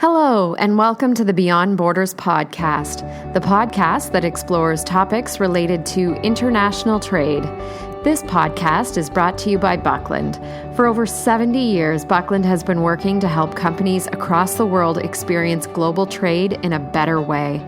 Hello, and welcome to the Beyond Borders podcast, the podcast that explores topics related to international trade. This podcast is brought to you by Buckland. For over 70 years, Buckland has been working to help companies across the world experience global trade in a better way.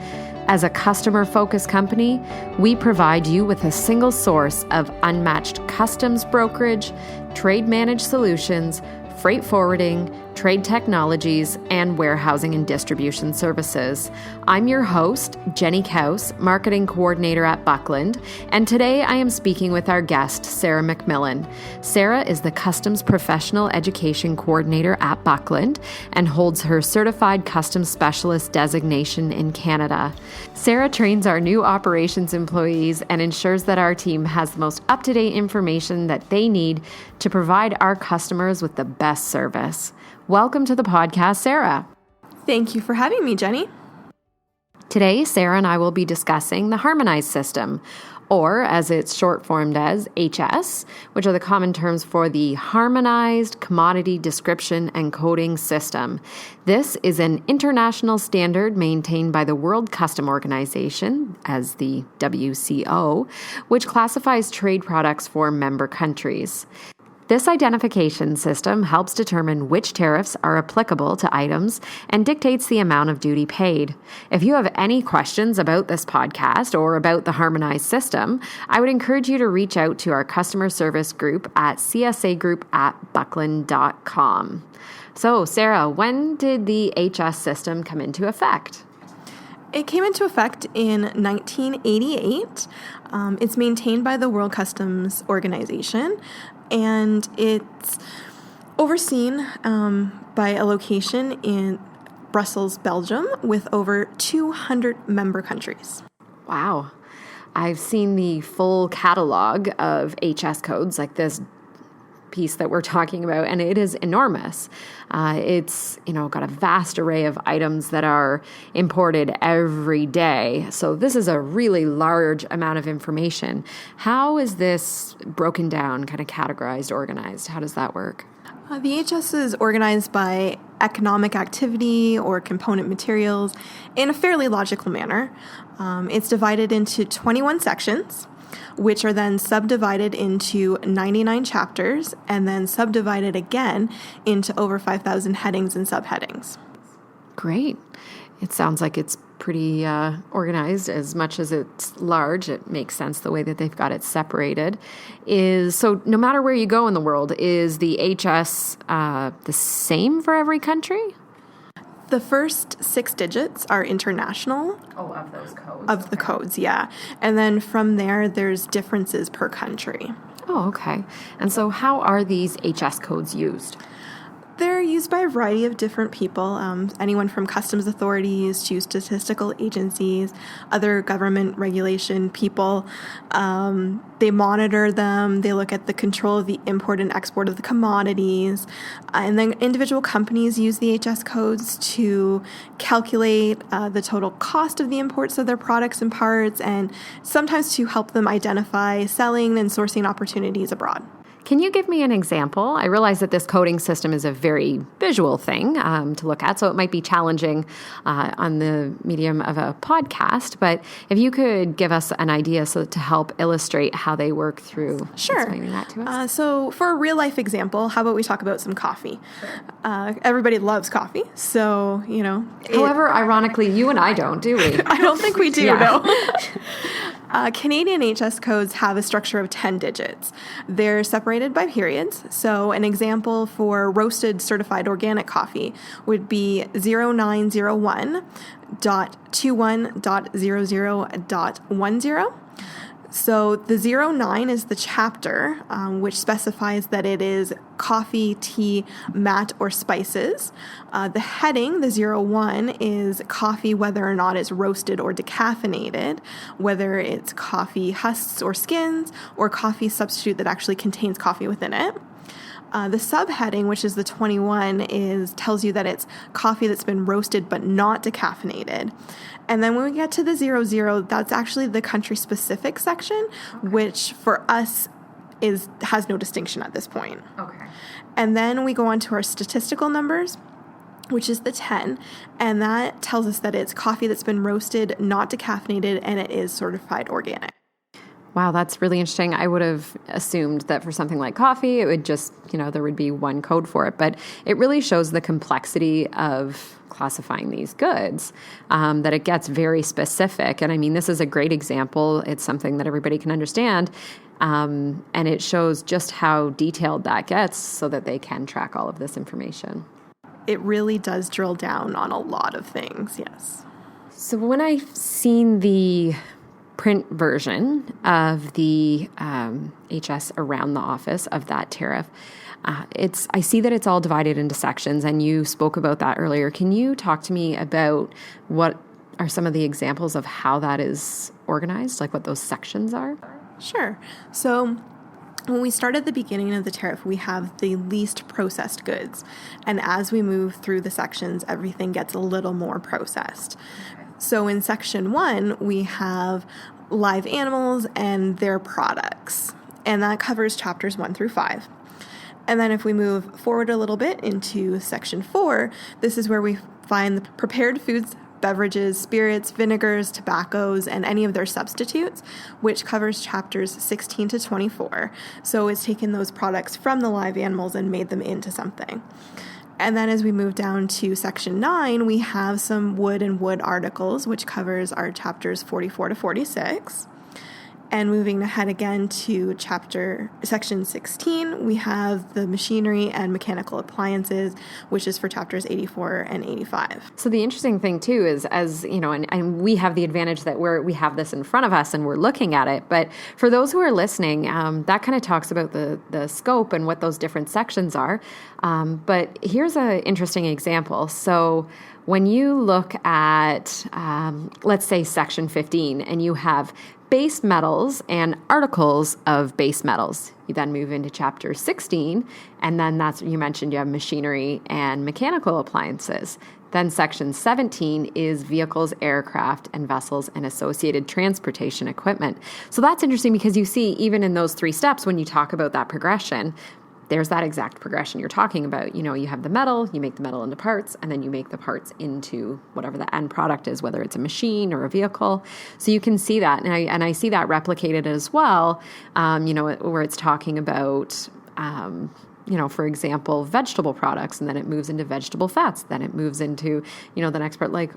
As a customer-focused company, we provide you with a single source of unmatched customs brokerage, trade managed solutions, freight forwarding, trade technologies, and warehousing and distribution services. I'm your host, Jenny Kaus, Marketing Coordinator at Buckland, and today I am speaking with our guest, Sarah McMillan. Sarah is the Customs Professional Education Coordinator at Buckland and holds her Certified Customs Specialist designation in Canada. Sarah trains our new operations employees and ensures that our team has the most up-to-date information that they need to provide our customers with the best service. Welcome to the podcast, Sarah. Thank you for having me, Jenny. Today, Sarah and I will be discussing the Harmonized system, or as it's short formed as HS, which are the common terms for the Harmonized Commodity Description and Coding System. This is an international standard maintained by the World Customs Organization, as the WCO, which classifies trade products for member countries. This identification system helps determine which tariffs are applicable to items and dictates the amount of duty paid. If you have any questions about this podcast or about the Harmonized system, I would encourage you to reach out to our customer service group at csagroup@buckland.com. So, Sarah, when did the HS system come into effect? It came into effect in 1988. It's maintained by the World Customs Organization, and it's overseen by a location in Brussels, Belgium, with over 200 member countries. Wow. I've seen the full catalog of HS codes, like this piece that we're talking about, and it is enormous. It's, got a vast array of items that are imported every day. So this is a really large amount of information. How is this broken down, kind of categorized, organized? How does that work? The HS is organized by economic activity or component materials in a fairly logical manner. It's divided into 21 sections, which are then subdivided into 99 chapters and then subdivided again into over 5,000 headings and subheadings. Great. It sounds like it's pretty organized. As much as it's large, it makes sense the way that they've got it separated. So no matter where you go in the world, is the HS the same for every country? The first 6 digits are international. Oh, of those codes. Of the codes, yeah. And then from there, there's differences per country. Oh, okay. And so how are these HS codes used? They're used by a variety of different people, anyone from customs authorities to statistical agencies, other government regulation people. They monitor them. They look at the control of the import and export of the commodities. And then individual companies use the HS codes to calculate the total cost of the imports of their products and parts, and sometimes to help them identify selling and sourcing opportunities abroad. Can you give me an example? I realize that this coding system is a very visual thing to look at, so it might be challenging on the medium of a podcast, but if you could give us an idea to help illustrate how they work through explaining that to us. So for a real-life example, how about we talk about some coffee? Sure. Everybody loves coffee, so, However, ironically, you and I don't, do we? I don't think we do, no. Canadian HS codes have a structure of 10 digits. They're separated by periods. So an example for roasted certified organic coffee would be 0901.21.00.10. So the 09 is the chapter, which specifies that it is coffee, tea, mat, or spices. The heading, the 01, is coffee, whether or not it's roasted or decaffeinated, whether it's coffee husks or skins, or coffee substitute that actually contains coffee within it. The subheading, which is the 21, tells you that it's coffee that's been roasted but not decaffeinated. And then when we get to the 00, that's actually the country-specific section, which for us has no distinction at this point. Okay. And then we go on to our statistical numbers. which is the 10, and that tells us that it's coffee that's been roasted, not decaffeinated, and it is certified organic. Wow, that's really interesting. I would have assumed that for something like coffee, it would just, there would be one code for it. But it really shows the complexity of classifying these goods, that it gets very specific. And I mean, this is a great example. It's something that everybody can understand. And it shows just how detailed that gets so that they can track all of this information. It really does drill down on a lot of things, yes. So when I've seen the print version of the HS around the office of that tariff, I see that it's all divided into sections, and you spoke about that earlier. Can you talk to me about what are some of the examples of how that is organized, like what those sections are? Sure. So when we start at the beginning of the tariff, we have the least processed goods. And as we move through the sections, everything gets a little more processed. So in section 1, we have live animals and their products. And that covers chapters 1 through 5. And then if we move forward a little bit into section 4, this is where we find the prepared foods, beverages, spirits, vinegars, tobaccos, and any of their substitutes, which covers chapters 16 to 24. So it's taken those products from the live animals and made them into something. And then as we move down to section 9, we have some wood and wood articles, which covers our chapters 44 to 46. And moving ahead again to section 16, we have the machinery and mechanical appliances, which is for chapters 84 and 85. So the interesting thing too is, and we have the advantage that we have this in front of us and we're looking at it. But for those who are listening, that kind of talks about the scope and what those different sections are. But here's an interesting example. So when you look at, let's say, section 15, and you have base metals and articles of base metals. You then move into chapter 16, and then you mentioned you have machinery and mechanical appliances. Then section 17 is vehicles, aircraft, and vessels and associated transportation equipment. So that's interesting because you see, even in those 3 steps, when you talk about that progression, there's that exact progression you're talking about. You have the metal, you make the metal into parts, and then you make the parts into whatever the end product is, whether it's a machine or a vehicle. So you can see that, and I see that replicated as well, where it's talking about, for example, vegetable products, and then it moves into vegetable fats. Then it moves into, the next part, like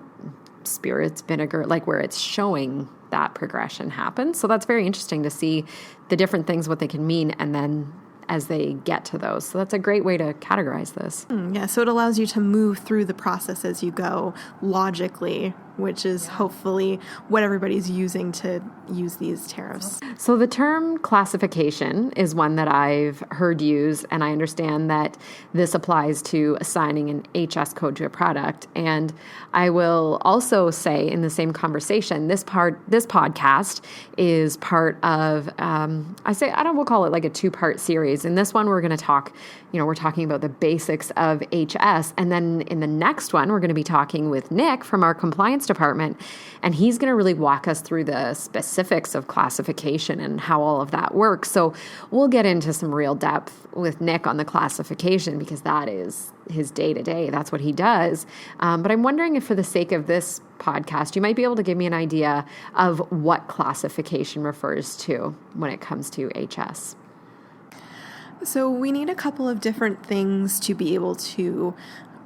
spirits, vinegar, like where it's showing that progression happen. So that's very interesting to see the different things, what they can mean, and then as they get to those. So that's a great way to categorize this. Yeah, so it allows you to move through the process as you go logically, which is hopefully what everybody's using to use these tariffs. So the term classification is one that I've heard used, and I understand that this applies to assigning an HS code to a product. And I will also say in the same conversation, this podcast is part of, we'll call it like a 2-part series. In this one, we're going to talk, we're talking about the basics of HS. And then in the next one, we're going to be talking with Nick from our compliance department, and he's going to really walk us through the specifics of classification and how all of that works. So we'll get into some real depth with Nick on the classification because that is his day-to-day. That's what he does. But I'm wondering if for the sake of this podcast, you might be able to give me an idea of what classification refers to when it comes to HS. So we need a couple of different things to be able to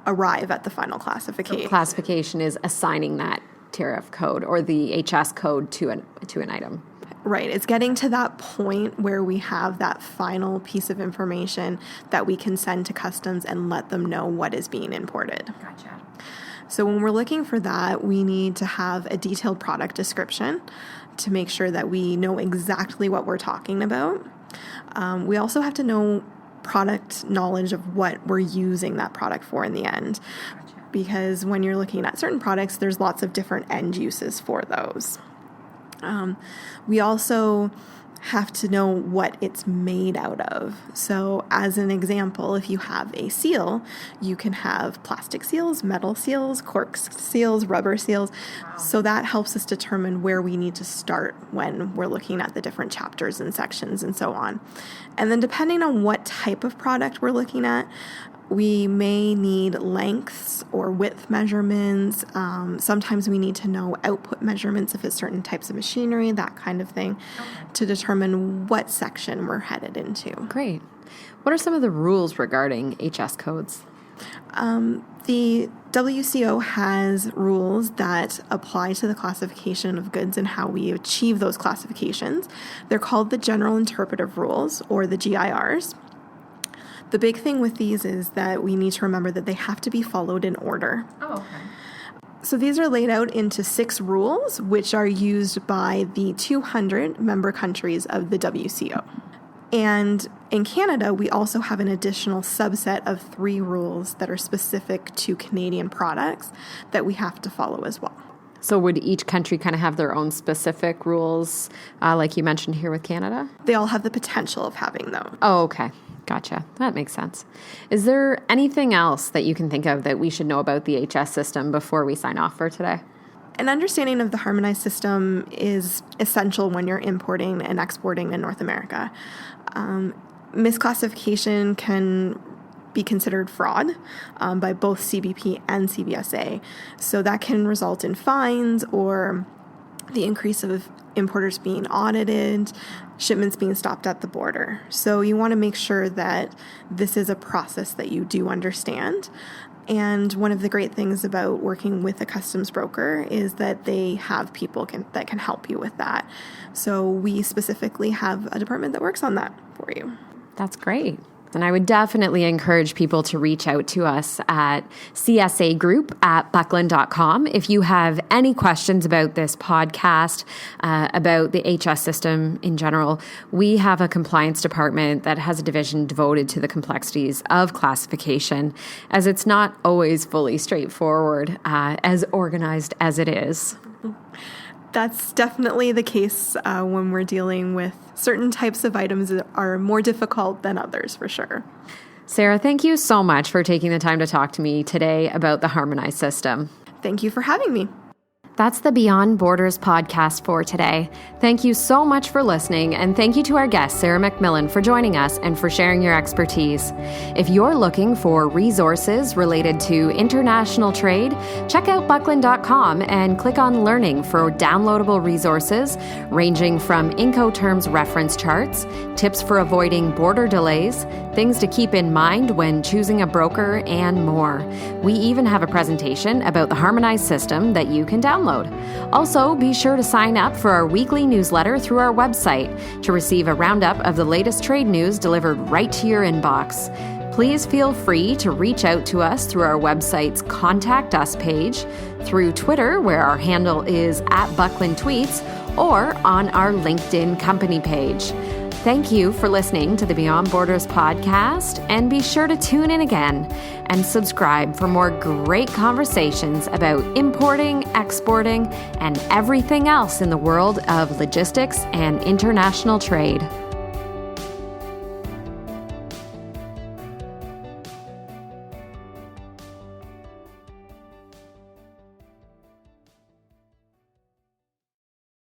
arrive at the final classification. So classification is assigning that tariff code or the HS code to an item. Right. It's getting to that point where we have that final piece of information that we can send to customs and let them know what is being imported. Gotcha. So when we're looking for that, we need to have a detailed product description to make sure that we know exactly what we're talking about. We also have to know product knowledge of what we're using that product for in the end. Because when you're looking at certain products, there's lots of different end uses for those. We also have to know what it's made out of. So as an example, if you have a seal, you can have plastic seals, metal seals, cork seals, rubber seals. So that helps us determine where we need to start when we're looking at the different chapters and sections and so on. And then depending on what type of product we're looking at, We may need lengths or width measurements. Sometimes we need to know output measurements if it's certain types of machinery, that kind of thing, to determine what section we're headed into. Great. What are some of the rules regarding HS codes? The WCO has rules that apply to the classification of goods and how we achieve those classifications. They're called the General Interpretive Rules, or the GIRs. The big thing with these is that we need to remember that they have to be followed in order. Oh, okay. So these are laid out into 6 rules, which are used by the 200 member countries of the WCO. And in Canada, we also have an additional subset of 3 rules that are specific to Canadian products that we have to follow as well. So would each country kind of have their own specific rules, like you mentioned here with Canada? They all have the potential of having those. Oh, okay. Gotcha. That makes sense. Is there anything else that you can think of that we should know about the HS system before we sign off for today? An understanding of the harmonized system is essential when you're importing and exporting in North America. Misclassification can be considered fraud by both CBP and CBSA. So that can result in fines or the increase of importers being audited, shipments being stopped at the border. So you want to make sure that this is a process that you do understand. And one of the great things about working with a customs broker is that they have people that can help you with that. So we specifically have a department that works on that for you. That's great. And I would definitely encourage people to reach out to us at csagroup@buckland.com if you have any questions about this podcast, about the HS system in general. We have a compliance department that has a division devoted to the complexities of classification, as it's not always fully straightforward, as organized as it is. That's definitely the case when we're dealing with certain types of items that are more difficult than others, for sure. Sarah, thank you so much for taking the time to talk to me today about the harmonized system. Thank you for having me. That's the Beyond Borders podcast for today. Thank you so much for listening, and thank you to our guest, Sarah McMillan, for joining us and for sharing your expertise. If you're looking for resources related to international trade, check out buckland.com and click on Learning for downloadable resources ranging from Incoterms reference charts, tips for avoiding border delays, things to keep in mind when choosing a broker, and more. We even have a presentation about the harmonized system that you can download. Also, be sure to sign up for our weekly newsletter through our website to receive a roundup of the latest trade news delivered right to your inbox. Please feel free to reach out to us through our website's Contact Us page, through Twitter, where our handle is @BucklandTweets, or on our LinkedIn company page. Thank you for listening to the Beyond Borders podcast, and be sure to tune in again and subscribe for more great conversations about importing, exporting, and everything else in the world of logistics and international trade.